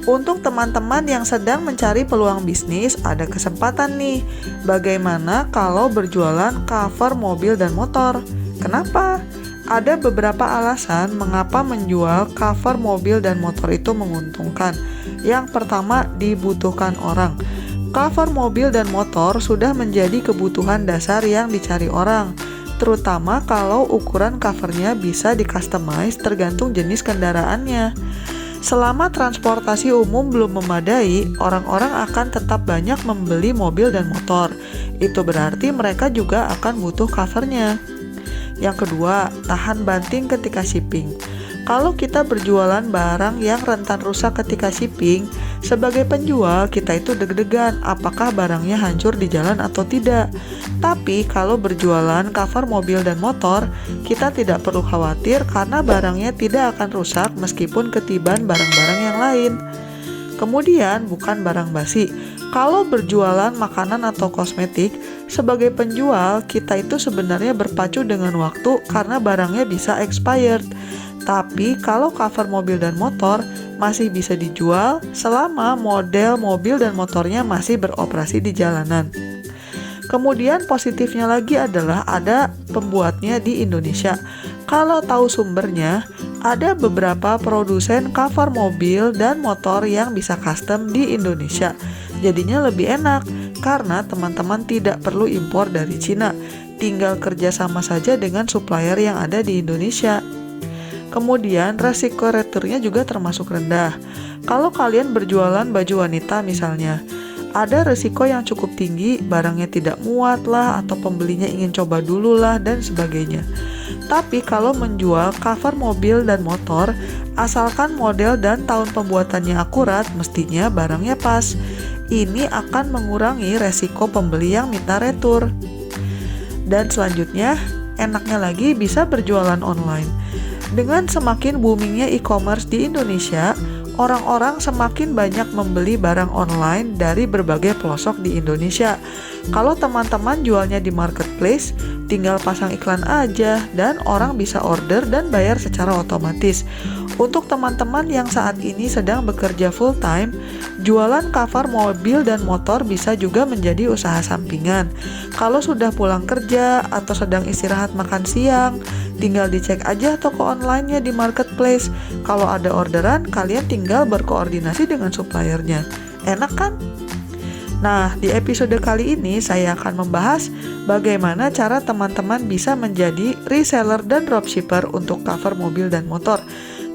Untuk teman-teman yang sedang mencari peluang bisnis, ada kesempatan nih. Bagaimana kalau berjualan cover mobil dan motor? Kenapa? Ada beberapa alasan mengapa menjual cover mobil dan motor itu menguntungkan. Yang pertama, dibutuhkan orang. Cover mobil dan motor sudah menjadi kebutuhan dasar yang dicari orang, terutama kalau ukuran covernya bisa di-customize tergantung jenis kendaraannya. Selama transportasi umum belum memadai, orang-orang akan tetap banyak membeli mobil dan motor. Itu berarti mereka juga akan butuh covernya. Yang kedua, tahan banting ketika shipping. Kalau kita berjualan barang yang rentan rusak ketika shipping, sebagai penjual kita itu deg-degan apakah barangnya hancur di jalan atau tidak. Tapi kalau berjualan cover mobil dan motor, kita tidak perlu khawatir karena barangnya tidak akan rusak meskipun ketiban barang-barang yang lain. Kemudian, bukan barang basi. Kalau berjualan makanan atau kosmetik, sebagai penjual kita itu sebenarnya berpacu dengan waktu karena barangnya bisa expired. Tapi kalau cover mobil dan motor masih bisa dijual selama model mobil dan motornya masih beroperasi di jalanan. Kemudian positifnya lagi adalah ada pembuatnya di Indonesia. Kalau tahu sumbernya, ada beberapa produsen cover mobil dan motor yang bisa custom di Indonesia. Jadinya lebih enak karena teman-teman tidak perlu impor dari Cina. Tinggal kerja sama saja dengan supplier yang ada di Indonesia. Kemudian resiko returnnya juga termasuk rendah. Kalau kalian berjualan baju wanita misalnya, ada resiko yang cukup tinggi, barangnya tidak muat lah, atau pembelinya ingin coba dulu lah, dan sebagainya. Tapi kalau menjual cover mobil dan motor, asalkan model dan tahun pembuatannya akurat, mestinya barangnya pas. Ini akan mengurangi resiko pembeli yang minta retur. Dan selanjutnya, enaknya lagi bisa berjualan online. Dengan semakin boomingnya e-commerce di Indonesia, orang-orang semakin banyak membeli barang online dari berbagai pelosok di Indonesia. Kalau teman-teman jualnya di marketplace, tinggal pasang iklan aja dan orang bisa order dan bayar secara otomatis. Untuk teman-teman yang saat ini sedang bekerja full time, jualan cover mobil dan motor bisa juga menjadi usaha sampingan. Kalau sudah pulang kerja atau sedang istirahat makan siang, tinggal dicek aja toko online-nya di marketplace. Kalau ada orderan, kalian tinggal berkoordinasi dengan suppliernya. Enak kan? Nah, di episode kali ini saya akan membahas bagaimana cara teman-teman bisa menjadi reseller dan dropshipper untuk cover mobil dan motor.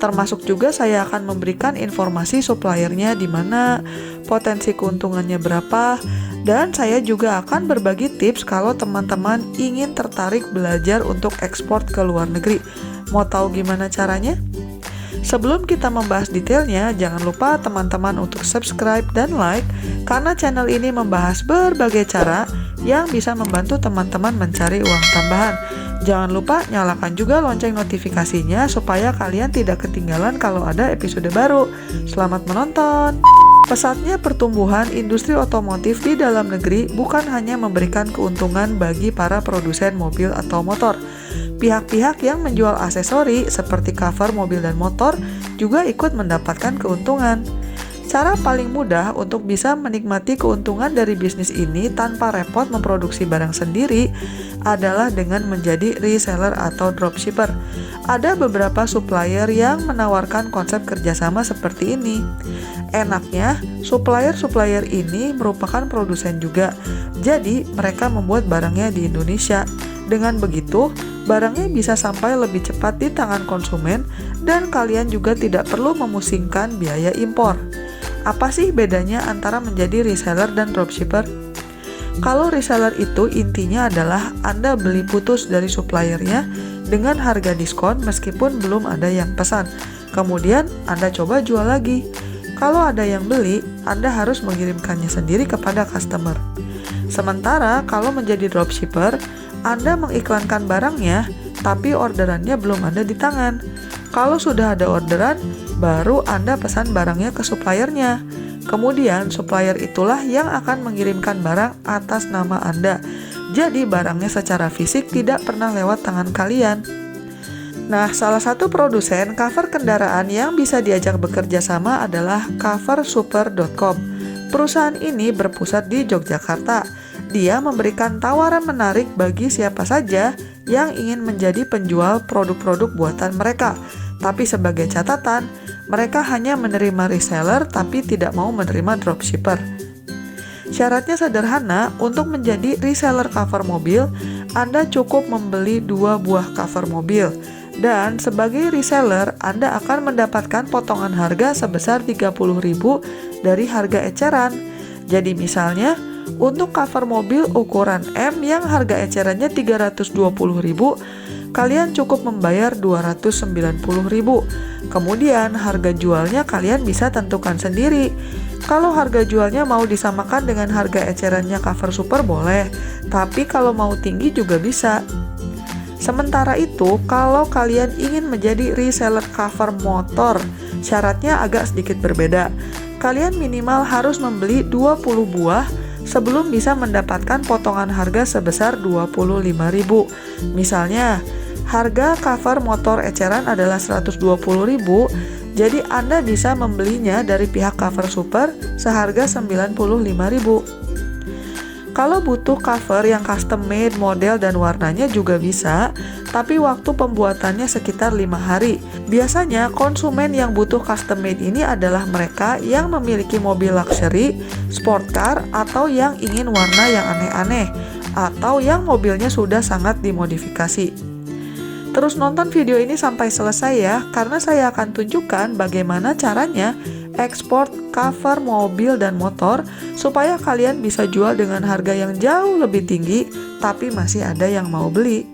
Termasuk juga saya akan memberikan informasi suppliernya di mana, potensi keuntungannya berapa, dan saya juga akan berbagi tips kalau teman-teman ingin tertarik belajar untuk ekspor ke luar negeri. Mau tahu gimana caranya? Sebelum kita membahas detailnya, jangan lupa teman-teman untuk subscribe dan like, karena channel ini membahas berbagai cara yang bisa membantu teman-teman mencari uang tambahan. Jangan lupa nyalakan juga lonceng notifikasinya supaya kalian tidak ketinggalan kalau ada episode baru. Selamat menonton! Pesatnya pertumbuhan industri otomotif di dalam negeri bukan hanya memberikan keuntungan bagi para produsen mobil atau motor. Pihak-pihak yang menjual aksesori seperti cover mobil dan motor juga ikut mendapatkan keuntungan. Cara paling mudah untuk bisa menikmati keuntungan dari bisnis ini tanpa repot memproduksi barang sendiri adalah dengan menjadi reseller atau dropshipper. Ada beberapa supplier yang menawarkan konsep kerjasama seperti ini. Enaknya, supplier-supplier ini merupakan produsen juga, jadi mereka membuat barangnya di Indonesia. Dengan begitu, barangnya bisa sampai lebih cepat di tangan konsumen dan kalian juga tidak perlu memusingkan biaya impor. Apa sih bedanya antara menjadi reseller dan dropshipper? Kalau reseller itu intinya adalah Anda beli putus dari suppliernya dengan harga diskon meskipun belum ada yang pesan. Kemudian Anda coba jual lagi. Kalau ada yang beli, Anda harus mengirimkannya sendiri kepada customer. Sementara kalau menjadi dropshipper, Anda mengiklankan barangnya, tapi orderannya belum ada di tangan. Kalau sudah ada orderan, baru Anda pesan barangnya ke suppliernya. Kemudian supplier itulah yang akan mengirimkan barang atas nama Anda. Jadi barangnya secara fisik tidak pernah lewat tangan kalian. Nah, salah satu produsen cover kendaraan yang bisa diajak bekerja sama adalah coversuper.com. Perusahaan ini berpusat di Yogyakarta. Dia memberikan tawaran menarik bagi siapa saja yang ingin menjadi penjual produk-produk buatan mereka. Tapi sebagai catatan, mereka hanya menerima reseller tapi tidak mau menerima dropshipper. Syaratnya sederhana, untuk menjadi reseller cover mobil, Anda cukup membeli 2 buah cover mobil. Dan sebagai reseller, Anda akan mendapatkan potongan harga sebesar 30.000 dari harga eceran. Jadi misalnya, untuk cover mobil ukuran M yang harga ecerannya 320.000, kalian cukup membayar 290.000. Kemudian harga jualnya kalian bisa tentukan sendiri. Kalau harga jualnya mau disamakan dengan harga ecerannya cover super boleh, tapi kalau mau tinggi juga bisa. Sementara itu, kalau kalian ingin menjadi reseller cover motor, syaratnya agak sedikit berbeda. Kalian minimal harus membeli 20 buah sebelum bisa mendapatkan potongan harga sebesar 25.000. Misalnya, harga cover motor eceran adalah 120.000, jadi Anda bisa membelinya dari pihak cover super seharga 95.000. Kalau butuh cover yang custom made, model dan warnanya juga bisa, tapi waktu pembuatannya sekitar 5 hari. Biasanya konsumen yang butuh custom made ini adalah mereka yang memiliki mobil luxury, sport car, atau yang ingin warna yang aneh-aneh, atau yang mobilnya sudah sangat dimodifikasi. Terus nonton video ini sampai selesai ya, karena saya akan tunjukkan bagaimana caranya ekspor cover mobil dan motor supaya kalian bisa jual dengan harga yang jauh lebih tinggi tapi masih ada yang mau beli.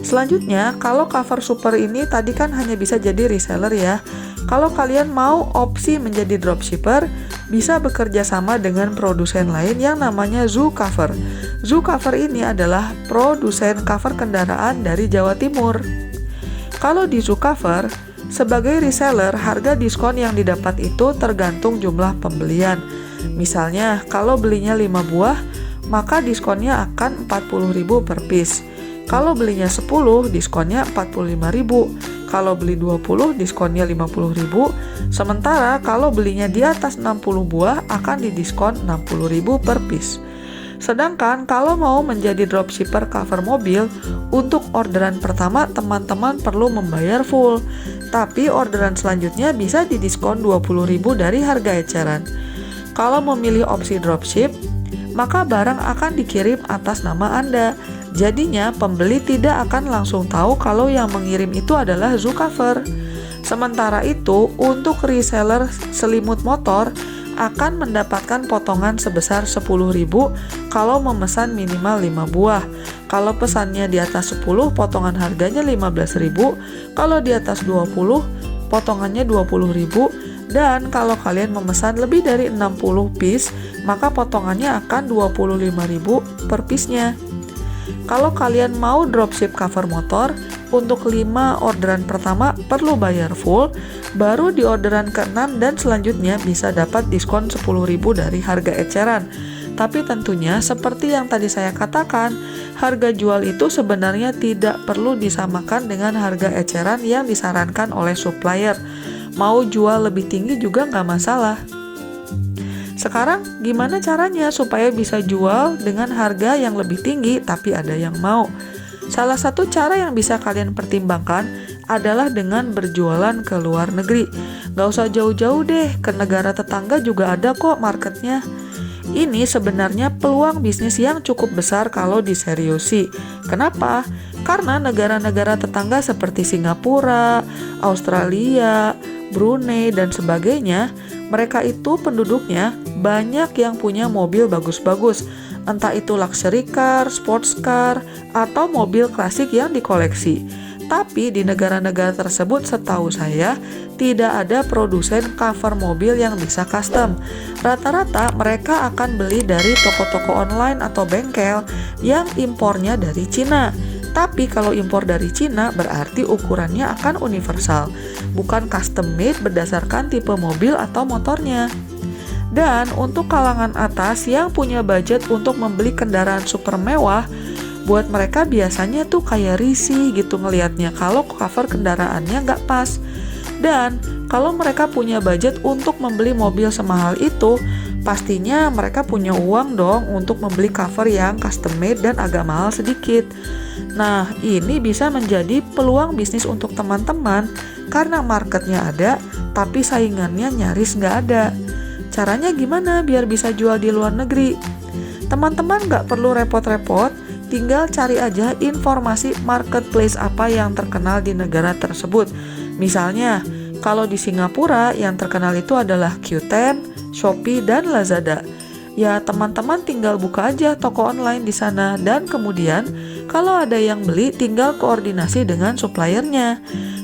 Selanjutnya, kalau cover super ini tadi kan hanya bisa jadi reseller ya. Kalau kalian mau opsi menjadi dropshipper, bisa bekerja sama dengan produsen lain yang namanya Zoo Cover. Zoo Cover ini adalah produsen cover kendaraan dari Jawa Timur. Kalau di Zoo Cover, sebagai reseller, harga diskon yang didapat itu tergantung jumlah pembelian. Misalnya, kalau belinya 5 buah, maka diskonnya akan 40.000 per piece. Kalau belinya 10, diskonnya 45.000. Kalau beli 20, diskonnya 50.000. Sementara kalau belinya di atas 60 buah, akan didiskon 60.000 per piece. Sedangkan kalau mau menjadi dropshipper cover mobil, untuk orderan pertama teman-teman perlu membayar full. Tapi orderan selanjutnya bisa didiskon 20.000 dari harga eceran. Kalau memilih opsi dropship, maka barang akan dikirim atas nama Anda. Jadinya pembeli tidak akan langsung tahu kalau yang mengirim itu adalah Zoo Cover. Sementara itu, untuk reseller selimut motor akan mendapatkan potongan sebesar 10.000 kalau memesan minimal 5 buah. Kalau pesannya di atas 10, potongan harganya 15.000. Kalau di atas 20, potongannya 20.000. Dan kalau kalian memesan lebih dari 60 piece, maka potongannya akan 25.000 per piece-nya. Kalau kalian mau dropship cover motor, untuk 5 orderan pertama perlu bayar full, baru di orderan ke-6 dan selanjutnya bisa dapat diskon 10.000 dari harga eceran. Tapi tentunya seperti yang tadi saya katakan, harga jual itu sebenarnya tidak perlu disamakan dengan harga eceran yang disarankan oleh supplier. Mau jual lebih tinggi juga nggak masalah. Sekarang gimana caranya supaya bisa jual dengan harga yang lebih tinggi tapi ada yang mau? Salah satu cara yang bisa kalian pertimbangkan adalah dengan berjualan ke luar negeri. Gak usah jauh-jauh deh, ke negara tetangga juga ada kok marketnya. Ini sebenarnya peluang bisnis yang cukup besar kalau diseriusi. Kenapa? Karena negara-negara tetangga seperti Singapura, Australia, Brunei, dan sebagainya, mereka itu penduduknya banyak yang punya mobil bagus-bagus, entah itu luxury car, sports car, atau mobil klasik yang dikoleksi. Tapi di negara-negara tersebut setahu saya tidak ada produsen cover mobil yang bisa custom. Rata-rata mereka akan beli dari toko-toko online atau bengkel yang impornya dari Cina. Tapi kalau impor dari Cina berarti ukurannya akan universal, bukan custom made berdasarkan tipe mobil atau motornya. Dan untuk kalangan atas yang punya budget untuk membeli kendaraan super mewah, buat mereka biasanya tuh kayak risih gitu ngelihatnya kalau cover kendaraannya nggak pas. Dan kalau mereka punya budget untuk membeli mobil semahal itu, pastinya mereka punya uang dong untuk membeli cover yang custom made dan agak mahal sedikit. Nah, ini bisa menjadi peluang bisnis untuk teman-teman karena marketnya ada, tapi saingannya nyaris nggak ada. Caranya gimana biar bisa jual di luar negeri? Teman-teman nggak perlu repot-repot, tinggal cari aja informasi marketplace apa yang terkenal di negara tersebut. Misalnya, kalau di Singapura yang terkenal itu adalah Qoo10, Shopee, dan Lazada. Ya, teman-teman tinggal buka aja toko online di sana dan kemudian kalau ada yang beli tinggal koordinasi dengan suppliernya.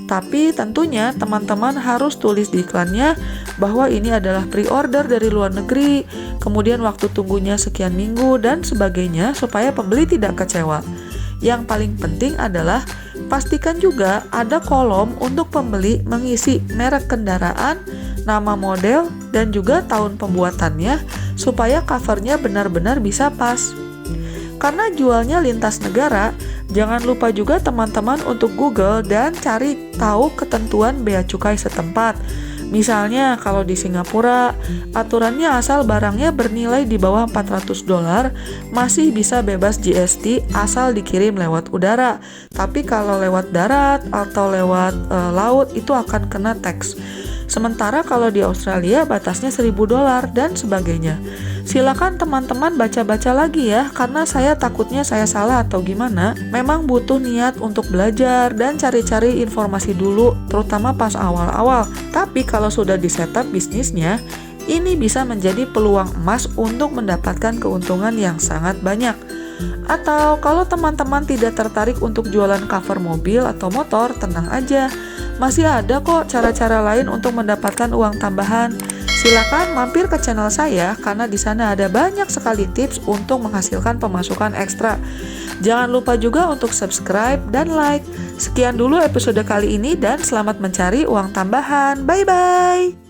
Tapi tentunya teman-teman harus tulis di iklannya bahwa ini adalah pre-order dari luar negeri, kemudian waktu tunggunya sekian minggu dan sebagainya supaya pembeli tidak kecewa. Yang paling penting adalah pastikan juga ada kolom untuk pembeli mengisi merek kendaraan, nama model, dan juga tahun pembuatannya supaya covernya benar-benar bisa pas. Karena jualnya lintas negara, jangan lupa juga teman-teman untuk Google dan cari tahu ketentuan bea cukai setempat. Misalnya kalau di Singapura, aturannya asal barangnya bernilai di bawah $400 masih bisa bebas GST asal dikirim lewat udara. Tapi kalau lewat darat atau lewat laut itu akan kena tax. Sementara kalau di Australia batasnya $1.000 dan sebagainya. Silakan teman-teman baca-baca lagi ya, karena saya takutnya saya salah atau gimana. Memang butuh niat untuk belajar dan cari-cari informasi dulu, terutama pas awal-awal. Tapi kalau sudah di setup bisnisnya, ini bisa menjadi peluang emas untuk mendapatkan keuntungan yang sangat banyak. Atau kalau teman-teman tidak tertarik untuk jualan cover mobil atau motor, tenang aja. Masih ada kok cara-cara lain untuk mendapatkan uang tambahan. Silakan mampir ke channel saya karena di sana ada banyak sekali tips untuk menghasilkan pemasukan ekstra. Jangan lupa juga untuk subscribe dan like. Sekian dulu episode kali ini dan selamat mencari uang tambahan. Bye-bye.